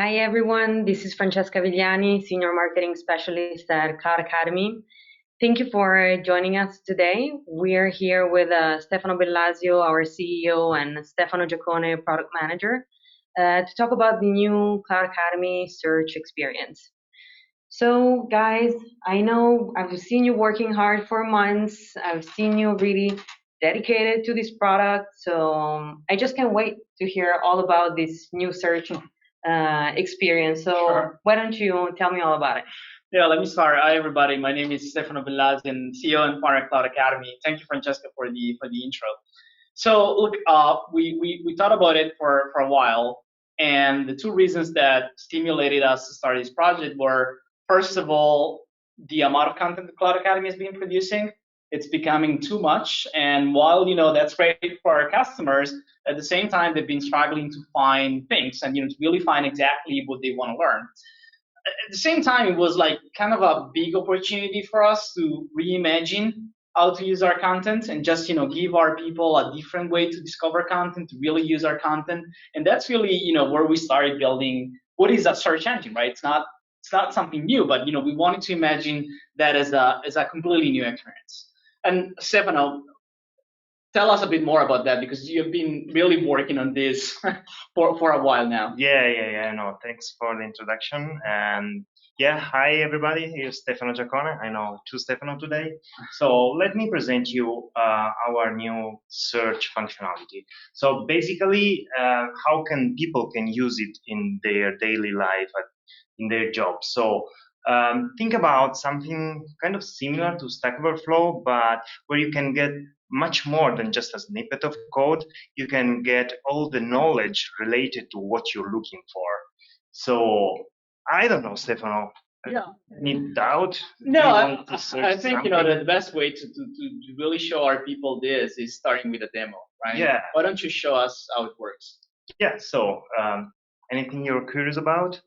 Hi everyone, this is Francesca Vigliani, Senior Marketing Specialist at Cloud Academy. Thank you for joining us today. We're here with Stefano Bellazio, our CEO, and Stefano Giacone, Product Manager, to talk about the new Cloud Academy search experience. So guys, I know I've seen you working hard for months. I've seen you really dedicated to this product. So I just can't wait to hear all about this new search experience. So Sure. why don't you tell me all about it? Yeah, let me start. Hi, everybody. My name is Stefano Bellazzi, and CEO and founder of Cloud Academy. Thank you, Francesca, for the intro. So, look, we thought about it for a while, and the two reasons that stimulated us to start this project were, first of all, the amount of content the Cloud Academy has been producing. It's becoming too much, and while that's great for our customers, at the same time they've been struggling to find things and to really find exactly what they want to learn. At the same time, it was like kind of a big opportunity for us to reimagine how to use our content and just give our people a different way to discover content, to really use our content. And that's really where we started building what is a search engine, right? It's not something new, but we wanted to imagine that as a completely new experience. And Stefano, tell us a bit more about that, because you've been really working on this for a while now. Yeah. No, thanks for the introduction. And yeah, hi everybody. Here's Stefano Giacone. I know two Stefano today. So let me present you our new search functionality. So basically, how can people can use it in their daily life, in their job. So think about something kind of similar to Stack Overflow, but where you can get much more than just a snippet of code. You can get all the knowledge related to what you're looking for. So I don't know, Stefano. Yeah. Any doubt? No, I think the best way to really show our people this is starting with a demo, right? Yeah. Why don't you show us how it works? Yeah. So anything you're curious about?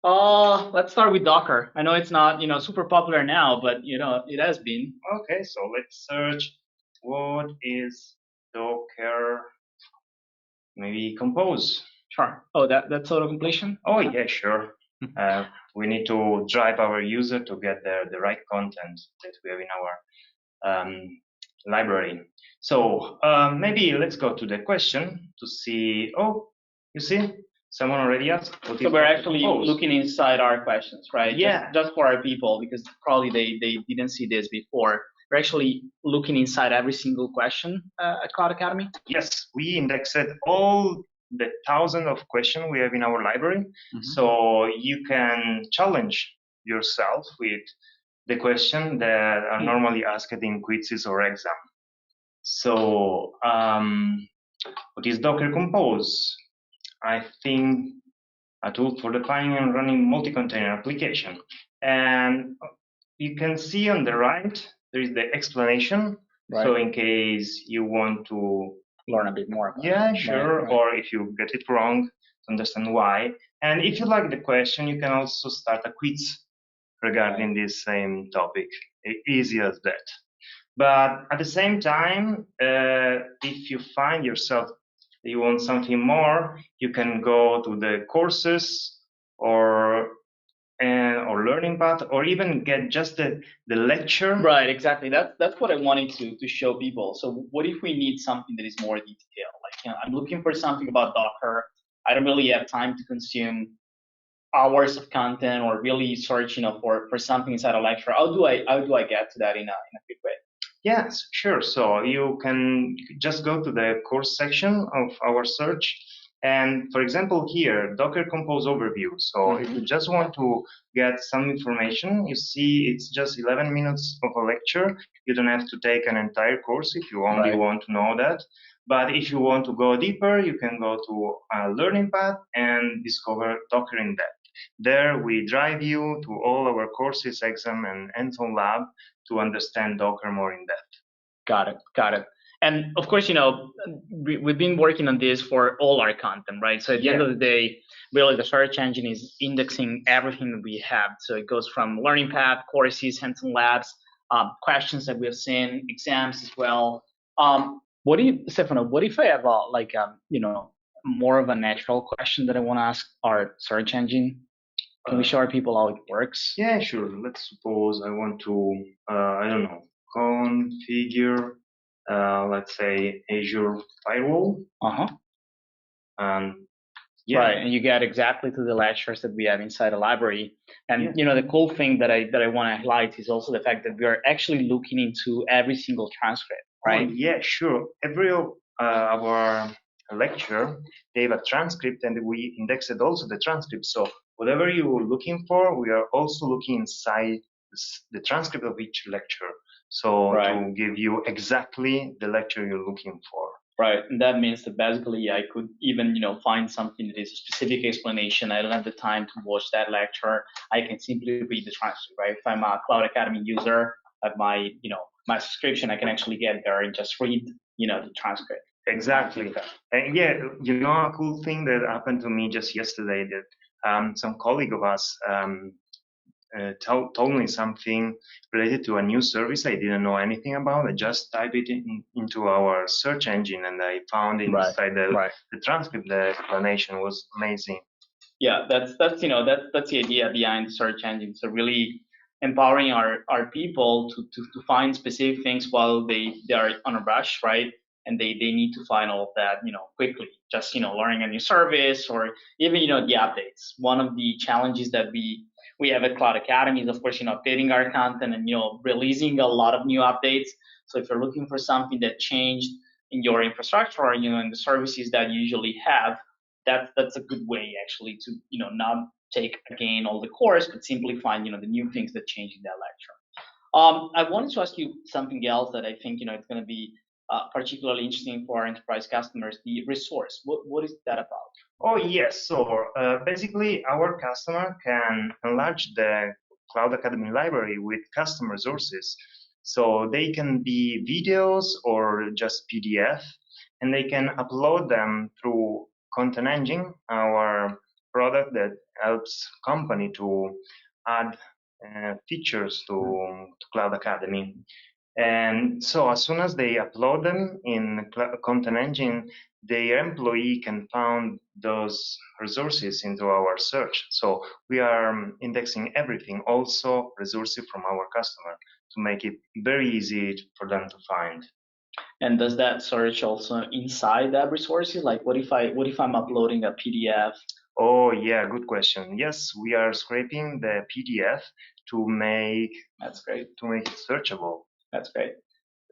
Let's start with Docker. I know it's not super popular now, but it has been. Okay, so let's search what is Docker. Maybe compose. Sure. Oh, that's auto completion. Oh yeah, sure. We need to drive our user to get the right content that we have in our library. So maybe let's go to the question to see. Oh, you see, someone already asked. So we're actually looking inside our questions, right? Yeah. Just for our people, because probably they didn't see this before. We're actually looking inside every single question at Cloud Academy. Yes, we indexed all the thousands of questions we have in our library. So you can challenge yourself with the question that are normally asked in quizzes or exam. So what is Docker Compose? I think a tool for defining and running multi-container application. And you can see on the right, there is the explanation. Right. So in case you want to learn a bit more. Yeah, sure. Right. Or if you get it wrong, to understand why. And if you like the question, you can also start a quiz regarding this same topic. Easy as that. But at the same time, if you find yourself that you want something more, you can go to the courses or learning path, or even get just the lecture. Right, exactly. That's what I wanted to show people. So what if we need something that is more detailed? Like, I'm looking for something about Docker. I don't really have time to consume hours of content or really search, for something inside a lecture. How do I get to that in a quick way? Yes, sure. So you can just go to the course section of our search. And for example, here, Docker Compose overview. So if you just want to get some information, you see it's just 11 minutes of a lecture. You don't have to take an entire course if you only want to know that. But if you want to go deeper, you can go to a learning path and discover Docker in depth. There we drive you to all our courses, exam, and hands-on lab to understand Docker more in depth. Got it. And of course, we've been working on this for all our content, right? So at the end of the day, really the search engine is indexing everything that we have. So it goes from learning path, courses, hands-on labs, questions that we have seen, exams as well. Stefano, what if I have more of a natural question that I want to ask our search engine. Can we show our people how it works? Yeah, sure. Let's suppose I want to, I don't know, configure, let's say, Azure Firewall. And yeah. Right, and you get exactly to the lectures that we have inside the library. And you know, the cool thing that I want to highlight is also the fact that we are actually looking into every single transcript, right? Oh, yeah, sure. Every our lecture, they have a transcript, and we indexed also the transcript. So whatever you're looking for, we are also looking inside the transcript of each lecture. So to give you exactly the lecture you're looking for. Right, and that means that basically I could even, you know, find something that is a specific explanation. I don't have the time to watch that lecture. I can simply read the transcript, right? If I'm a Cloud Academy user, at my, you know, my subscription, I can actually get there and just read, you know, the transcript. Exactly. And yeah, you know, a cool thing that happened to me just yesterday that some colleague of us told me something related to a new service I didn't know anything about. I just typed it into our search engine, and I found inside the transcript the explanation was amazing. Yeah, that's you know that's the idea behind the search engine. So really empowering our people to find specific things while they are on a rush, right? And they need to find all of that, you know, quickly. Just, you know, learning a new service or even, you know, the updates. One of the challenges that we have at Cloud Academy is, of course, you know, updating our content and, you know, releasing a lot of new updates. So if you're looking for something that changed in your infrastructure or, you know, in the services that you usually have, that's a good way actually to, you know, not take again all the course, but simply find, you know, the new things that change in that lecture. I wanted to ask you something else that I think, you know, it's going to be particularly interesting for our enterprise customers, the resource. What is that about? Oh, yes. So basically, our customer can enlarge the Cloud Academy library with custom resources. So they can be videos or just PDF, and they can upload them through Content Engine, our product that helps company to add features to Cloud Academy. And so as soon as they upload them in Content Engine, their employee can find those resources into our search. So we are indexing everything, also resources from our customer, to make it very easy for them to find. And does that search also inside that resources? Like what if I'm uploading a PDF? Oh yeah, good question. Yes, we are scraping the PDF to make it searchable. That's great.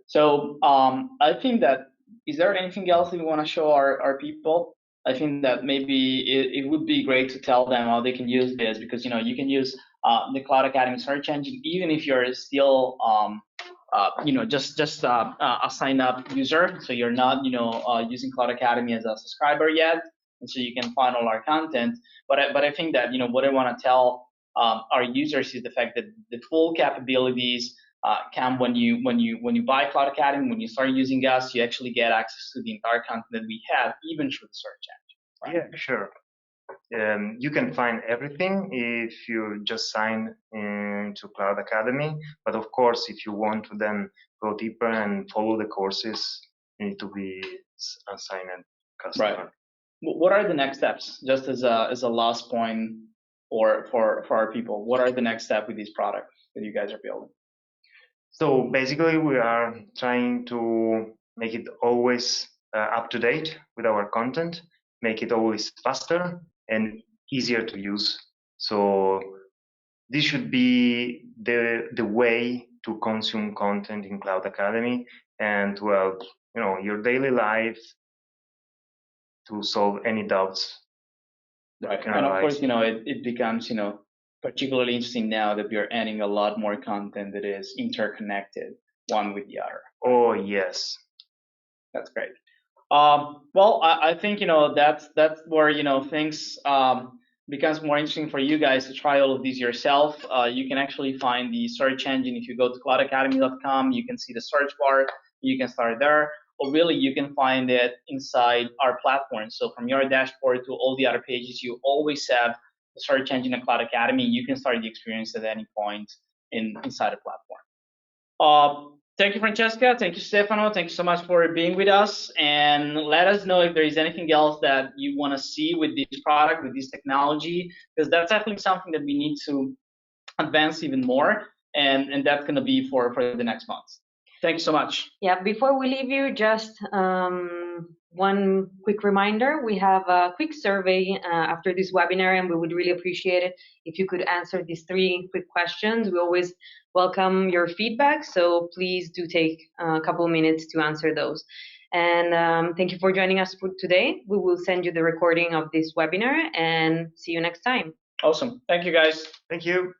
So I think that, is there anything else that we want to show our people? I think that maybe it would be great to tell them how they can use this, because, you know, you can use the Cloud Academy search engine even if you're still you know, just a sign up user. So you're not, you know, using Cloud Academy as a subscriber yet, and so you can find all our content. But I think that, you know, what I want to tell our users is the fact that the full capabilities come when you buy Cloud Academy. When you start using us, you actually get access to the entire content that we have, even through the search engine. Right? Yeah, sure. You can find everything if you just sign into Cloud Academy. But of course, if you want to then go deeper and follow the courses, you need to be a signed customer. Right. What are the next steps? Just as a last point for our people, what are the next steps with this product that you guys are building? So basically, we are trying to make it always up to date with our content, make it always faster and easier to use. So this should be the way to consume content in Cloud Academy and to help, you know, your daily life to solve any doubts. Right. And of course, you know, it becomes, you know, particularly interesting now that we are adding a lot more content that is interconnected one with the other. Oh, yes. That's great. Well, I think, you know, that's where, you know, things becomes more interesting for you guys to try all of these yourself. You can actually find the search engine. If you go to cloudacademy.com, you can see the search bar. You can start there. Or really, you can find it inside our platform. So from your dashboard to all the other pages, you always have the search engine at Cloud Academy. You can start the experience at any point inside the platform. Thank you, Francesca. Thank you, Stefano. Thank you so much for being with us. And let us know if there is anything else that you want to see with this product, with this technology, because that's definitely something that we need to advance even more. And that's going to be for the next month. Thank you so much. Yeah, before we leave you, just one quick reminder. We have a quick survey after this webinar, and we would really appreciate it if you could answer these 3 quick questions. We always welcome your feedback, so please do take a couple of minutes to answer those. And thank you for joining us for today. We will send you the recording of this webinar, and see you next time. Awesome. Thank you, guys. Thank you.